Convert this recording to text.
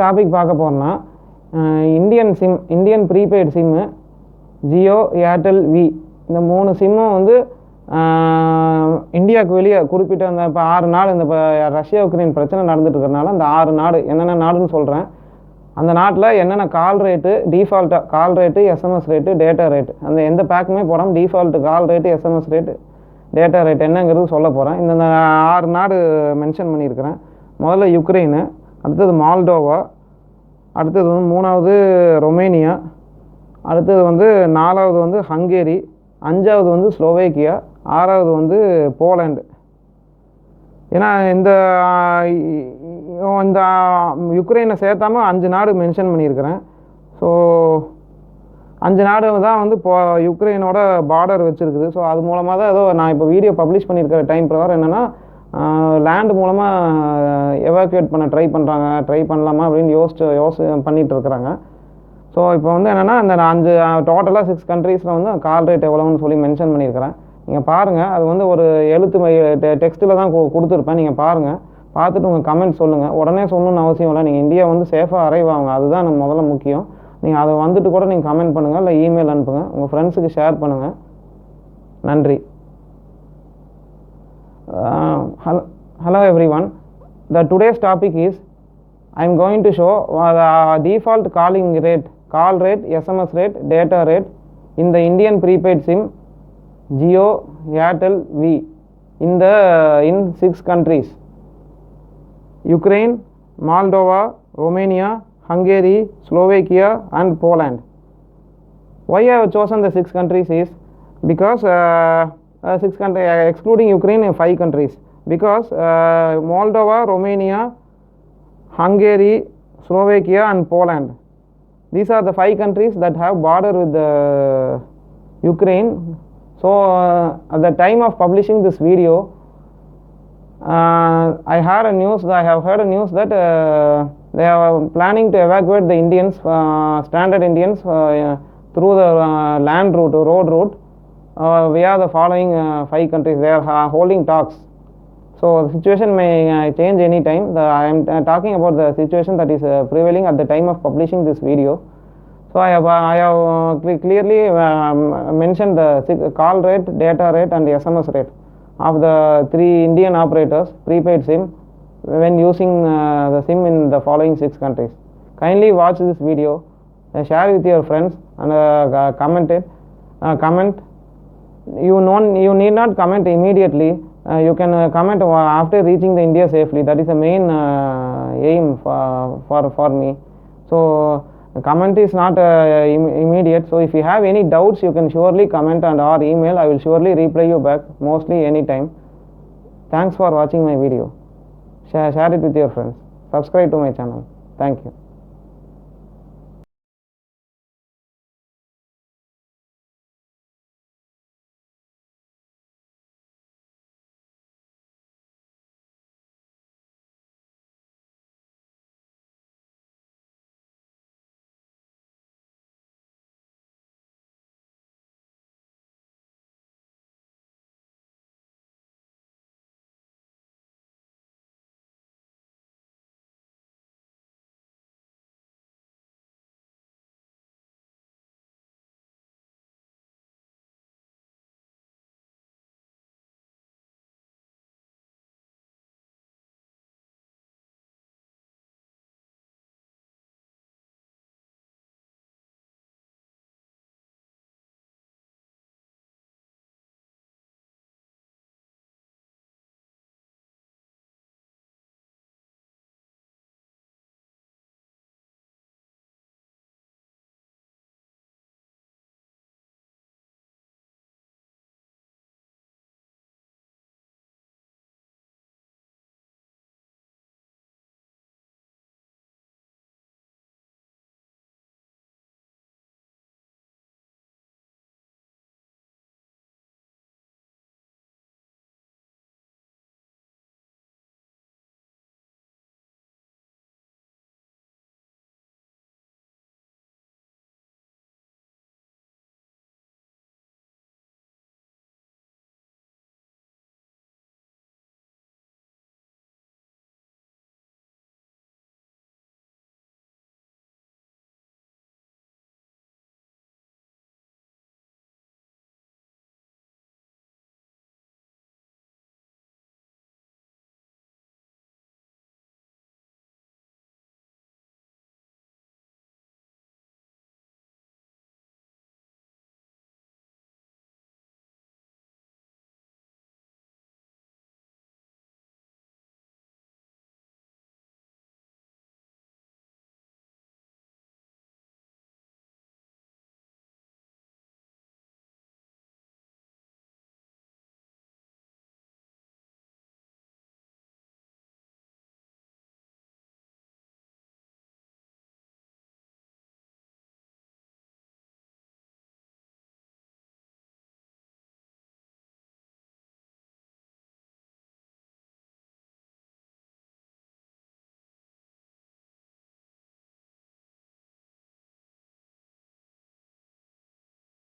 Topic பார்க்க போகிறோன்னா Indian prepaid sim Jio Airtel Vi இந்த 3 சிம்மும் வந்து இந்தியாவுக்கு வெளியே குறிப்பிட்ட அந்த இப்போ 6 நாடு இந்த இப்போ ரஷ்யா உக்ரைன் பிரச்சனை நடந்துட்டு இருக்கிறனால அந்த 6 நாடு என்னென்ன நாடுன்னு சொல்கிறேன். அந்த நாட்டில் என்னென்ன கால் ரேட்டு டிஃபால்ட்டாக call rate SMS rate data rate அந்த எந்த பேக்குமே போடாமல் default call rate SMS rate data rate என்னங்கிறது சொல்ல போகிறேன். இந்த 6 நாடு மென்ஷன் பண்ணியிருக்கிறேன். முதல்ல யுக்ரைனு, அடுத்தது மால்டோவா, அடுத்தது வந்து 3வது ரொமேனியா, அடுத்தது வந்து 4வது வந்து ஹங்கேரி, 5வது வந்து ஸ்லோவேக்கியா, 6வது வந்து போலாண்டு. ஏன்னா இந்த யுக்ரைனை சேர்த்தாமல் 5 நாடு மென்ஷன் பண்ணியிருக்கிறேன். ஸோ 5 நாடு தான் வந்து இப்போ யுக்ரைனோட பார்டர் வச்சுருக்குது. ஸோ அது மூலமாக தான் ஏதோ நான் இப்போ வீடியோ பப்ளிஷ் பண்ணியிருக்கிற டைம் பிரகாரம் என்னென்னா லேண்டு மூலமாக எவாக்குவேட் பண்ண ட்ரை பண்ணலாமா அப்படின்னு யோசி பண்ணிகிட்டு இருக்கிறாங்க. ஸோ இப்போ வந்து என்னென்னா அந்த 5 டோட்டலாக 6 கண்ட்ரீஸில் வந்து கால் ரேட் எவ்வளோன்னு சொல்லி மென்ஷன் பண்ணியிருக்கிறேன். நீங்கள் பாருங்கள். அது வந்து ஒரு டெக்ஸ்ட்டில் தான் கொடுத்துருப்பேன். நீங்கள் பாருங்கள், பார்த்துட்டு உங்கள் கமெண்ட் சொல்லுங்கள். உடனே சொல்லணும்னு அவசியம் இல்லை. நீங்கள் இந்தியா வந்து சேஃபாக அரைவ் ஆகுங்க, அதுதான் நம்ம முதல்ல முக்கியம். நீங்கள் அதை வந்துட்டு கூட நீங்கள் கமெண்ட் பண்ணுங்கள், இல்லை இமெயில் அனுப்புங்க, உங்கள் ஃப்ரெண்ட்ஸுக்கு ஷேர் பண்ணுங்கள். நன்றி. Hello everyone. The today's topic is I am going to show the default call rate, SMS rate, data rate in the Indian prepaid SIM Jio, Airtel, V in 6 countries: Ukraine, Moldova, Romania, Hungary, Slovakia and Poland. Why I have chosen the 6 countries is because 6 countries excluding Ukraine, 5 countries, because Moldova, Romania, Hungary, Slovakia and Poland, these are the 5 countries that have border with the Ukraine. So at the time of publishing this video, I have heard a news that they are planning to evacuate the Indians, stranded Indians through the road route via the following 5 countries. They are holding talks. So the situation may change any time. I am talking about the situation that is prevailing at the time of publishing this video. So I have clearly mentioned the call rate, data rate and SMS rate of the 3 Indian operators prepaid SIM when using the SIM in the following 6 countries. Kindly watch this video, share with your friends and comment. You need not comment immediately. You can comment after reaching the India safely. That is the main aim for me. So comment is not immediate. So if you have any doubts, you can surely comment and or email. I will surely reply you back, mostly anytime. Thanks for watching my video. Share it with your friends. Subscribe to my channel. Thank you.